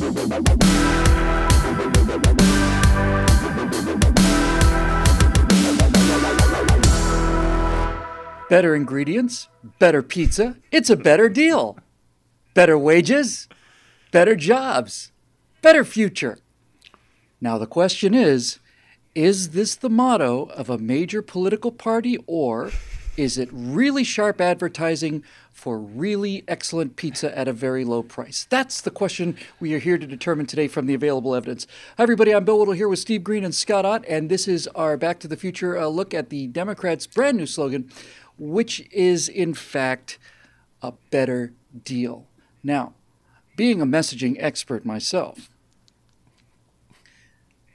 Better ingredients, better pizza, it's a better deal. Better wages, better jobs, better future. Now the question is this the motto of a major political party, or is it really sharp advertising for really excellent pizza at a very low price? That's the question we are here to determine today from the available evidence. Hi, everybody. I'm Bill Whittle here with Steve Green and Scott Ott, and this is our Back to the Future look at the Democrats' brand new slogan, which is, in fact, a better deal. Now, being a messaging expert myself,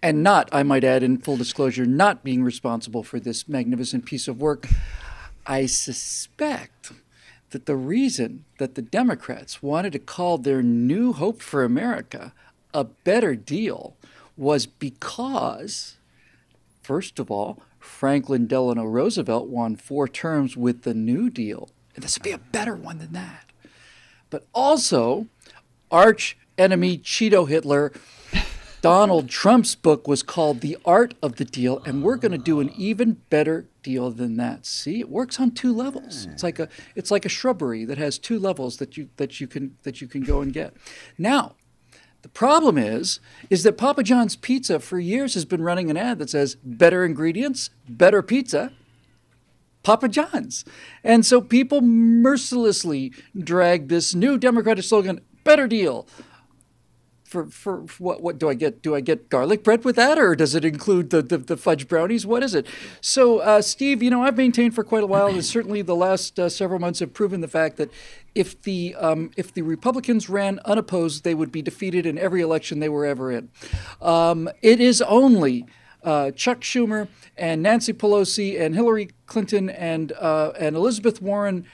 and not, I might add in full disclosure, not being responsible for this magnificent piece of work, I suspect that the reason that the Democrats wanted to call their new hope for America a better deal was because, first of all, Franklin Delano Roosevelt won 4 terms with the New Deal. And this would be a better one than that. But also, arch enemy Cheeto Hitler, Donald Trump's book was called The Art of the Deal, and we're going to do an even better deal than that. See, it works on 2 levels. It's like a shrubbery that has 2 levels that you can go and get. Now, the problem is that Papa John's Pizza for years has been running an ad that says better ingredients, better pizza, Papa John's. And so people mercilessly drag this new Democratic slogan, better deal. For what do I get? Do I get garlic bread with that, or does it include the fudge brownies? What is it? So, Steve, I've maintained for quite a while, and certainly the last several months have proven the fact that if the Republicans ran unopposed, they would be defeated in every election they were ever in. It is only Chuck Schumer and Nancy Pelosi and Hillary Clinton and Elizabeth Warren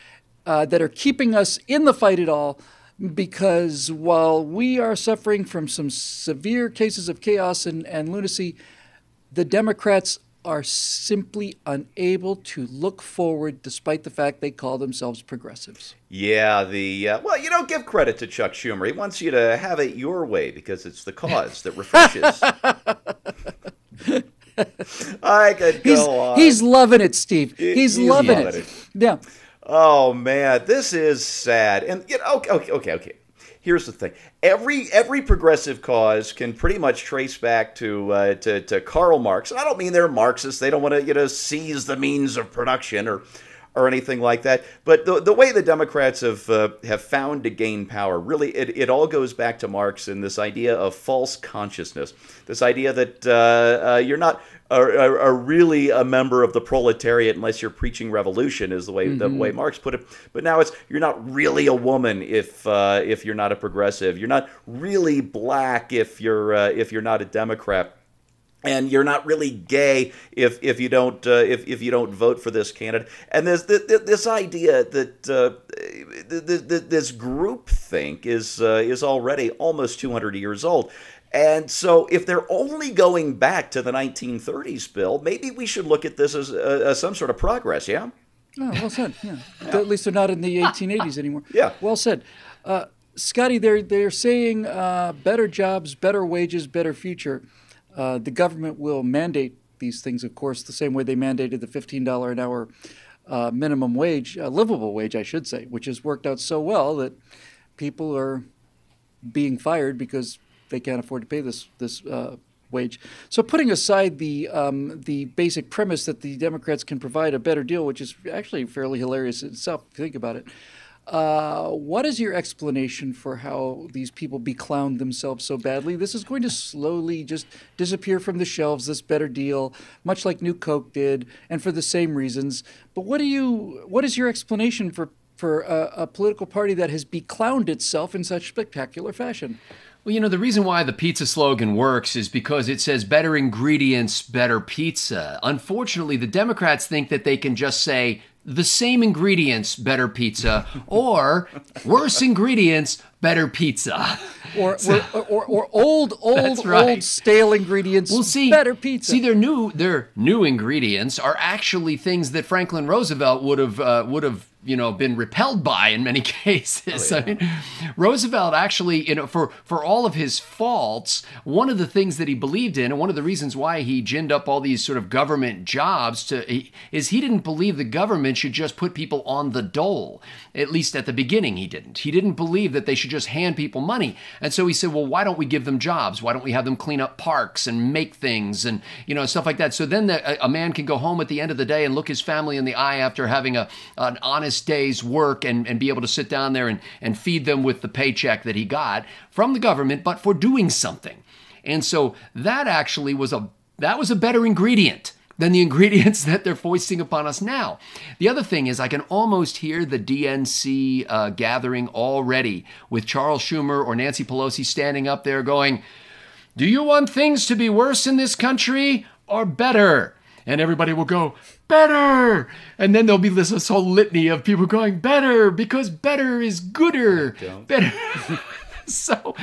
that are keeping us in the fight at all. Because while we are suffering from some severe cases of chaos and lunacy, the Democrats are simply unable to look forward despite the fact they call themselves progressives. Yeah, well, you don't give credit to Chuck Schumer. He wants you to have it your way because it's the cause that refreshes. I could go on. He's loving it, Steve. He's loving it. Yeah. Oh man, this is sad. And okay. Here's the thing: every progressive cause can pretty much trace back to Karl Marx. And I don't mean they're Marxists; they don't want to seize the means of production or anything like that. But the way the Democrats have found to gain power, really, it all goes back to Marx and this idea of false consciousness. This idea that you're not really a member of the proletariat unless you're preaching revolution, is the way Marx put it. But now you're not really a woman if you're not a progressive. You're not really black if you're not a Democrat. And you're not really gay if you don't vote for this candidate. And there's this idea that this groupthink is already almost 200 years old. And so if they're only going back to the 1930s, Bill, maybe we should look at this as some sort of progress. Yeah. Oh, well said. Yeah. At least they're not in the 1880s anymore. Yeah. Well said. Scotty, they're saying better jobs, better wages, better future. The government will mandate these things, of course, the same way they mandated the $15 an hour minimum wage, livable wage, I should say, which has worked out so well that people are being fired because they can't afford to pay this wage. So putting aside the basic premise that the Democrats can provide a better deal, which is actually fairly hilarious itself if you think about it, what is your explanation for how these people beclowned themselves so badly? This is going to slowly just disappear from the shelves, this better deal, much like New Coke did, and for the same reasons. But what is your explanation for a political party that has beclowned itself in such spectacular fashion? Well, the reason why the pizza slogan works is because it says better ingredients, better pizza. Unfortunately, the Democrats think that they can just say the same ingredients, better pizza, or worse ingredients, better pizza. Or old stale ingredients, better pizza. See, their new ingredients are actually things that Franklin Roosevelt would have been repelled by in many cases. I mean, Roosevelt actually, for all of his faults, one of the things that he believed in, and one of the reasons why he ginned up all these sort of government jobs is he didn't believe the government should just put people on the dole. At least at the beginning, he didn't. He didn't believe that they should just hand people money. And so he said, well, why don't we give them jobs? Why don't we have them clean up parks and make things and, stuff like that? So then a man can go home at the end of the day and look his family in the eye after having an honest day's work and be able to sit down there and feed them with the paycheck that he got from the government, but for doing something. And so that actually was a better ingredient than the ingredients that they're foisting upon us now. The other thing is I can almost hear the DNC gathering already with Charles Schumer or Nancy Pelosi standing up there going, do you want things to be worse in this country or better? And everybody will go, better. And then there'll be this whole litany of people going, better, because better is gooder. Better. So,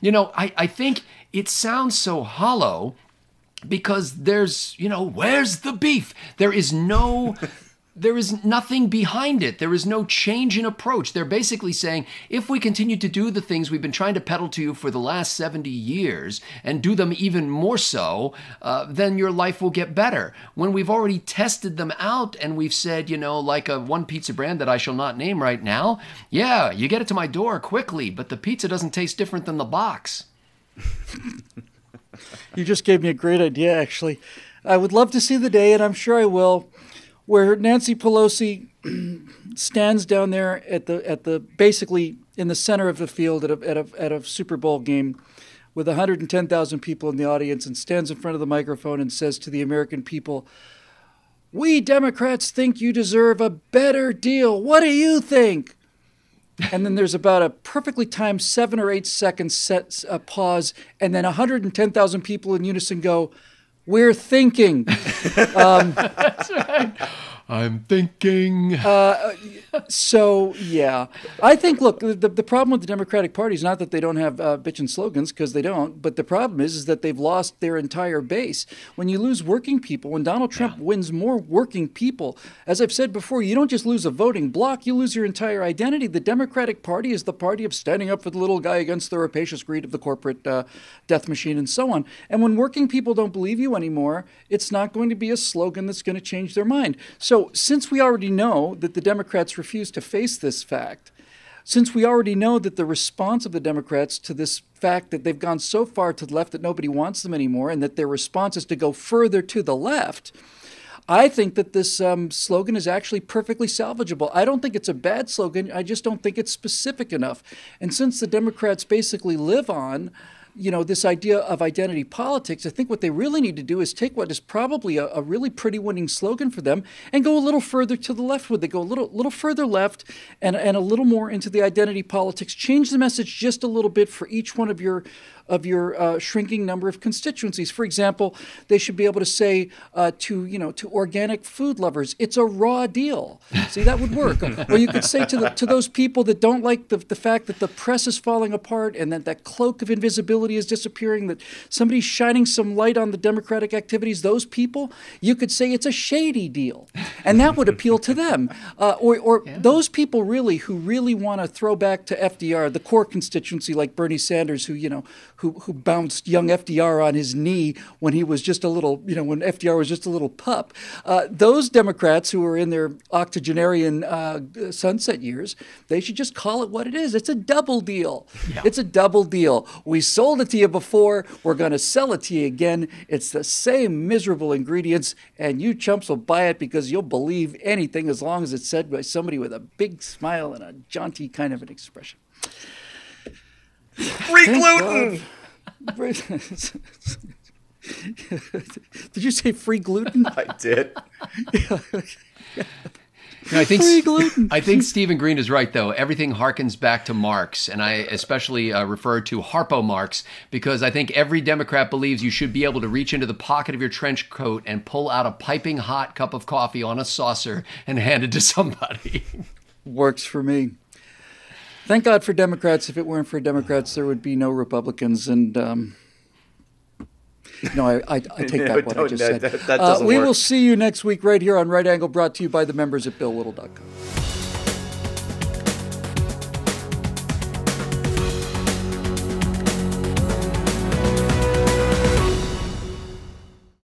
I think it sounds so hollow because there's, where's the beef? There is nothing behind it. There is no change in approach. They're basically saying, if we continue to do the things we've been trying to peddle to you for the last 70 years and do them even more so, then your life will get better. When we've already tested them out and we've said, like one pizza brand that I shall not name right now, yeah, you get it to my door quickly, but the pizza doesn't taste different than the box. You just gave me a great idea, actually. I would love to see the day, and I'm sure I will, where Nancy Pelosi stands down there at the basically in the center of the field at a Super Bowl game with 110,000 people in the audience and stands in front of the microphone and says to the American people, "We Democrats think you deserve a better deal. What do you think?" And then there's about a perfectly timed 7 or 8 seconds pause, and then 110,000 people in unison go, "We're thinking." That's right. I'm thinking. So, yeah. I think, look, the problem with the Democratic Party is not that they don't have bitchin' slogans, because they don't, but the problem is that they've lost their entire base. When you lose working people, when Donald Trump wins more working people, as I've said before, you don't just lose a voting bloc, you lose your entire identity. The Democratic Party is the party of standing up for the little guy against the rapacious greed of the corporate death machine and so on. And when working people don't believe you anymore, it's not going to be a slogan that's going to change their mind. So since we already know that the Democrats refuse to face this fact, since we already know that the response of the Democrats to this fact that they've gone so far to the left that nobody wants them anymore and that their response is to go further to the left, I think that this slogan is actually perfectly salvageable. I don't think it's a bad slogan. I just don't think it's specific enough. And since the Democrats basically live on this idea of identity politics, I think what they really need to do is take what is probably a really pretty winning slogan for them and go a little further to the left with it. Go a little further left and a little more into the identity politics. Change the message just a little bit for each one of your shrinking number of constituencies. For example, they should be able to say to organic food lovers, it's a raw deal. See, that would work. Or you could say to those people that don't like the fact that the press is falling apart and that cloak of invisibility is disappearing, that somebody's shining some light on the Democratic activities, those people, you could say it's a shady deal. And that would appeal to them. Or those people who really want to throw back to FDR, the core constituency like Bernie Sanders, who bounced young FDR on his knee when he was just a little, when FDR was just a little pup. Those Democrats who are in their octogenarian sunset years, they should just call it what it is. It's a double deal. Yeah. It's a double deal. We sold it to you before. We're going to sell it to you again. It's the same miserable ingredients, and you chumps will buy it because you'll believe anything as long as it's said by somebody with a big smile and a jaunty kind of an expression. Free gluten! Did you say free gluten? I did. I think free gluten. I think Stephen Green is right, though. Everything harkens back to Marx, and I especially refer to Harpo Marx, because I think every Democrat believes you should be able to reach into the pocket of your trench coat and pull out a piping hot cup of coffee on a saucer and hand it to somebody. Works for me. Thank God for Democrats. If it weren't for Democrats, there would be no Republicans. And I take back what I just said. That doesn't we work. will see you next week right here on Right Angle, brought to you by the members at BillWhittle.com.